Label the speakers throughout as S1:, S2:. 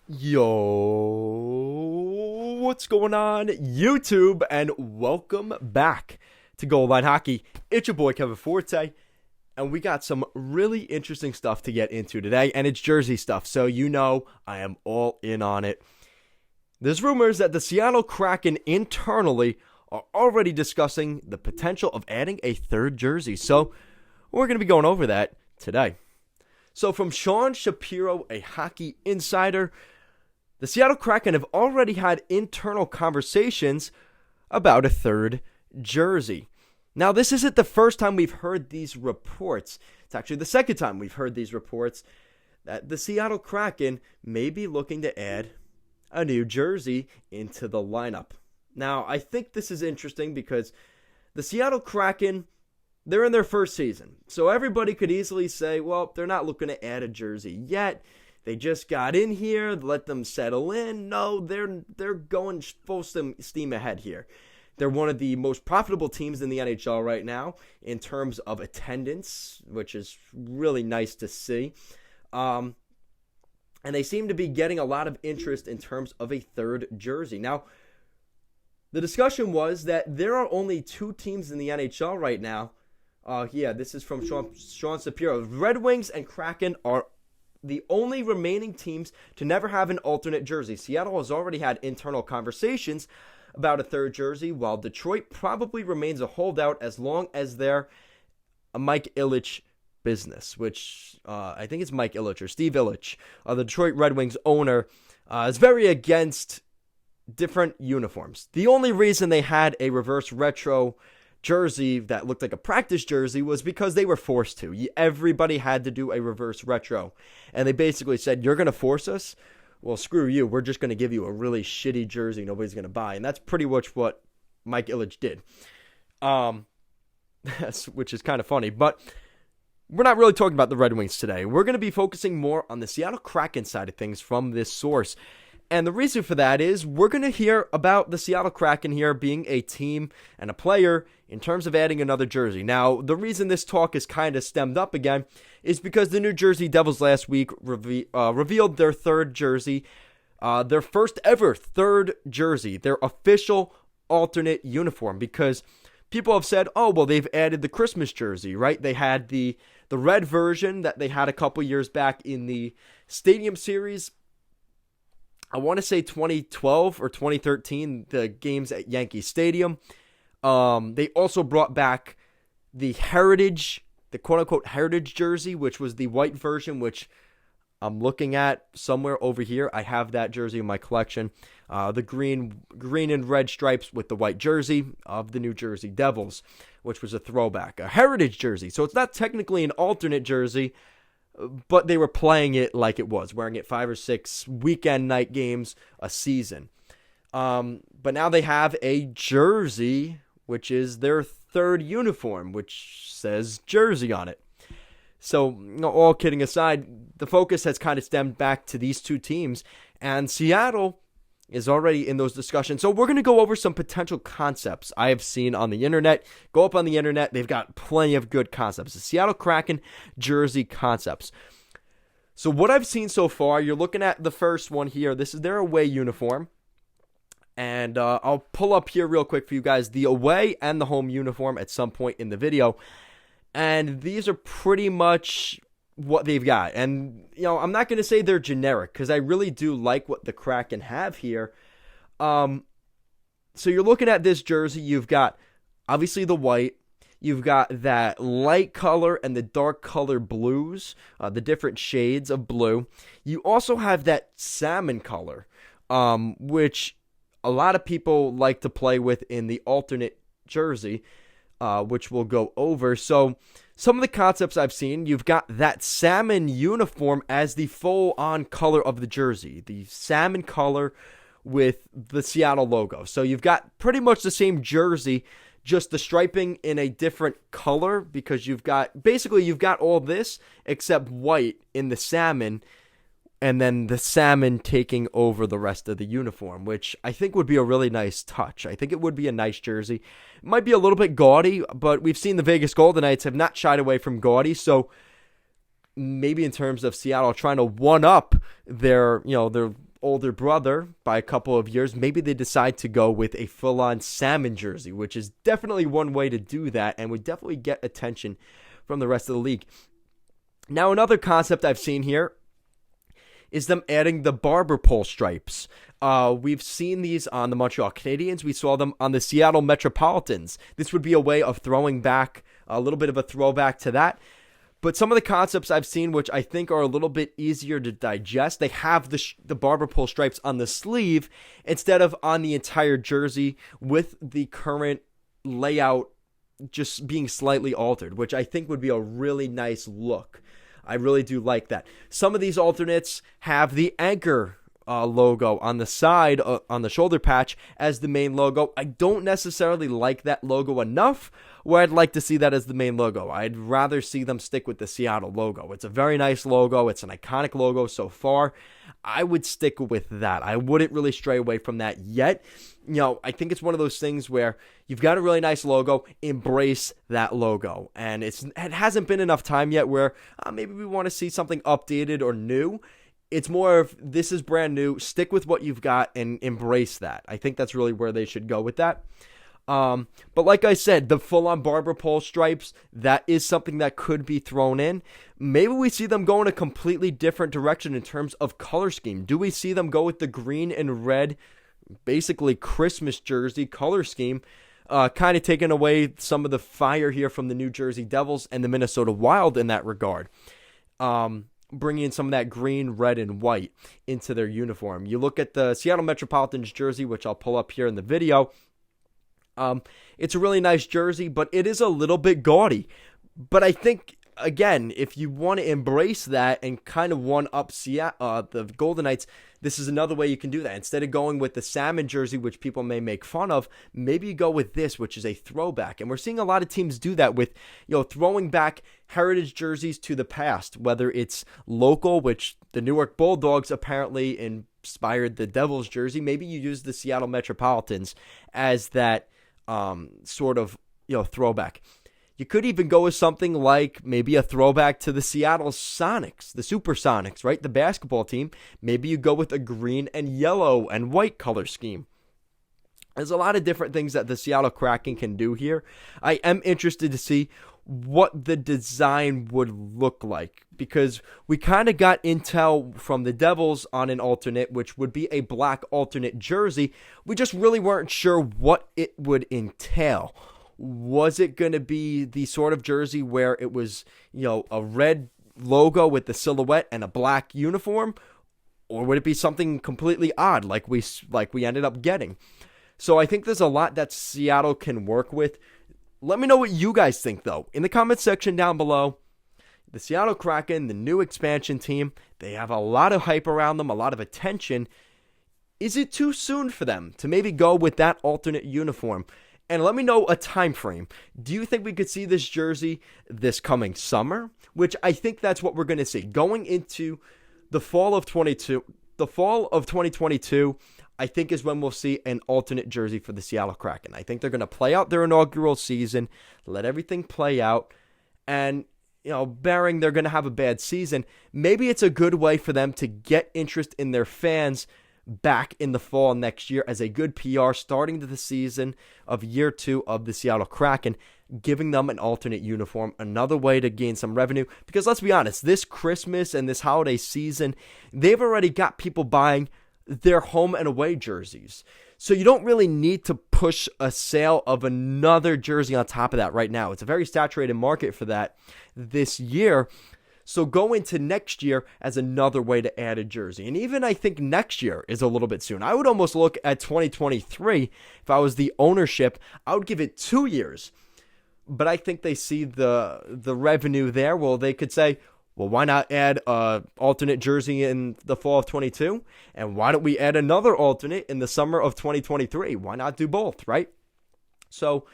S1: Yo, what's going on, YouTube? And welcome back to Goal Line Hockey. It's your boy Kevin Forte, and we got some really interesting stuff to get into today, and it's jersey stuff, so you know I am all in on it. There's rumors that the Seattle Kraken internally are already discussing the potential of adding a third jersey, so we're going to be going over that today. So from Sean Shapiro, a hockey insider, the Seattle Kraken have already had internal conversations about a third jersey. Now, this isn't the first time we've heard these reports. It's actually the second time we've heard these reports that the Seattle Kraken may be looking to add a new jersey into the lineup. Now, I think this is interesting because the Seattle Kraken, they're in their first season. So everybody could easily say, well, they're not looking to add a jersey yet. They just got in here, let them settle in. No, they're going full steam ahead here. They're one of the most profitable teams in the NHL right now in terms of attendance, which is really nice to see. And they seem to be getting a lot of interest in terms of a third jersey. Now, the discussion was that there are only two teams in the NHL right now. This is from Sean Shapiro. Red Wings and Kraken are the only remaining teams to never have an alternate jersey. Seattle has already had internal conversations about a third jersey, while Detroit probably remains a holdout as long as they're a Mike Ilitch business, which I think it's Mike Ilitch or Steve Ilitch, the Detroit Red Wings owner, is very against different uniforms. The only reason they had a reverse retro jersey that looked like a practice jersey was because they were forced to. Everybody had to do a reverse retro. And they basically said, you're going to force us? Well, screw you. We're just going to give you a really shitty jersey nobody's going to buy. And that's pretty much what Mike Ilitch did. Which is kind of funny. But we're not really talking about the Red Wings today. We're going to be focusing more on the Seattle Kraken side of things from this source. And the reason for that is we're going to hear about the Seattle Kraken here being a team and a player in terms of adding another jersey. Now, the reason this talk is kind of stemmed up again is because the New Jersey Devils last week revealed their third jersey, their first ever third jersey, their official alternate uniform, because people have said, oh, well, they've added the Christmas jersey, right? They had the red version that they had a couple years back in the Stadium Series. I want to say 2012 or 2013, the games at Yankee Stadium. They also brought back the Heritage, the quote-unquote Heritage jersey, which was the white version, which I'm looking at somewhere over here. I have that jersey in my collection. The green and red stripes with the white jersey of the New Jersey Devils, which was a throwback, a Heritage jersey. So it's not technically an alternate jersey, but they were playing it like it was, wearing it 5 or 6 weekend night games a season. But now they have a jersey, which is their third uniform, which says jersey on it. So, all kidding aside, the focus has kind of stemmed back to these two teams, and Seattle is already in those discussions. So we're going to go over some potential concepts I have seen on the internet. Go up on the internet. They've got plenty of good concepts. The Seattle Kraken jersey concepts. So what I've seen so far, you're looking at the first one here. This is their away uniform. And I'll pull up here real quick for you guys the away and the home uniform at some point in the video. And these are pretty much what they've got. And, I'm not going to say they're generic because I really do like what the Kraken have here. So you're looking at this jersey. You've got, obviously, the white. You've got that light color and the dark color blues, the different shades of blue. You also have that salmon color, which a lot of people like to play with in the alternate jersey, which we'll go over. So some of the concepts I've seen, you've got that salmon uniform as the full-on color of the jersey, the salmon color with the Seattle logo. So you've got pretty much the same jersey, just the striping in a different color, because you've got all this except white in the salmon, and then the salmon taking over the rest of the uniform, which I think would be a really nice touch. I think it would be a nice jersey. It might be a little bit gaudy, but we've seen the Vegas Golden Knights have not shied away from gaudy, so maybe in terms of Seattle trying to one-up their older brother by a couple of years, maybe they decide to go with a full-on salmon jersey, which is definitely one way to do that and would definitely get attention from the rest of the league. Now, another concept I've seen here is them adding the barber pole stripes. We've seen these on the Montreal Canadiens. We saw them on the Seattle Metropolitans. This would be a way of throwing back a little bit of a throwback to that. But some of the concepts I've seen, which I think are a little bit easier to digest, they have the barber pole stripes on the sleeve instead of on the entire jersey, with the current layout just being slightly altered, which I think would be a really nice look. I really do like that. Some of these alternates have the Anchor logo on the side, on the shoulder patch, as the main logo. I don't necessarily like that logo enough where I'd like to see that as the main logo. I'd rather see them stick with the Seattle logo. It's a very nice logo. It's an iconic logo so far. I would stick with that. I wouldn't really stray away from that yet. I think it's one of those things where you've got a really nice logo, embrace that logo. And it hasn't been enough time yet where maybe we want to see something updated or new. It's more of, this is brand new, stick with what you've got and embrace that. I think that's really where they should go with that. But like I said, the full-on barber pole stripes, that is something that could be thrown in. Maybe we see them go in a completely different direction in terms of color scheme. Do we see them go with the green and red, basically Christmas jersey color scheme, kind of taking away some of the fire here from the New Jersey Devils and the Minnesota Wild in that regard? Bringing in some of that green, red, and white into their uniform. You look at the Seattle Metropolitans jersey, which I'll pull up here in the video. It's a really nice jersey, but it is a little bit gaudy. But I think, again, if you want to embrace that and kind of one-up the Golden Knights, this is another way you can do that. Instead of going with the salmon jersey, which people may make fun of, maybe you go with this, which is a throwback. And we're seeing a lot of teams do that with, throwing back heritage jerseys to the past, whether it's local, which the Newark Bulldogs apparently inspired the Devils jersey. Maybe you use the Seattle Metropolitans as that sort of throwback. You could even go with something like maybe a throwback to the Seattle Sonics, the Supersonics, right? The basketball team. Maybe you go with a green and yellow and white color scheme. There's a lot of different things that the Seattle Kraken can do here. I am interested to see what the design would look like, because we kind of got intel from the Devils on an alternate, which would be a black alternate jersey. We just really weren't sure what it would entail. Was it going to be the sort of jersey where it was, a red logo with the silhouette and a black uniform? Or would it be something completely odd like we ended up getting? So I think there's a lot that Seattle can work with. Let me know what you guys think, though, in the comments section down below. The Seattle Kraken, the new expansion team, they have a lot of hype around them, a lot of attention. Is it too soon for them to maybe go with that alternate uniform? And let me know a time frame. Do you think we could see this jersey this coming summer? Which I think that's what we're going to see. Going into the fall of 2022, I think is when we'll see an alternate jersey for the Seattle Kraken. I think they're going to play out their inaugural season, let everything play out, and barring they're going to have a bad season, maybe it's a good way for them to get interest in their fans back in the fall next year as a good PR starting to the season of year 2 of the Seattle Kraken, giving them an alternate uniform, another way to gain some revenue. Because let's be honest, this Christmas and this holiday season, they've already got people buying their home and away jerseys. So you don't really need to push a sale of another jersey on top of that right now. It's a very saturated market for that this year. So go into next year as another way to add a jersey. And even I think next year is a little bit soon. I would almost look at 2023. If I was the ownership, I would give it 2 years. But I think they see the revenue there. Well, they could say, well, why not add an alternate jersey in the fall of 22? And why don't we add another alternate in the summer of 2023? Why not do both, right? So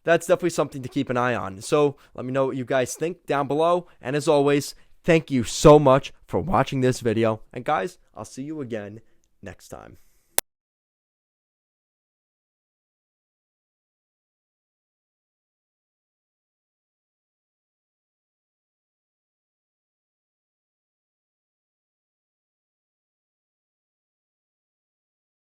S1: that's definitely something to keep an eye on. So let me know what you guys think down below. And as always, thank you so much for watching this video. And guys, I'll see you again next time.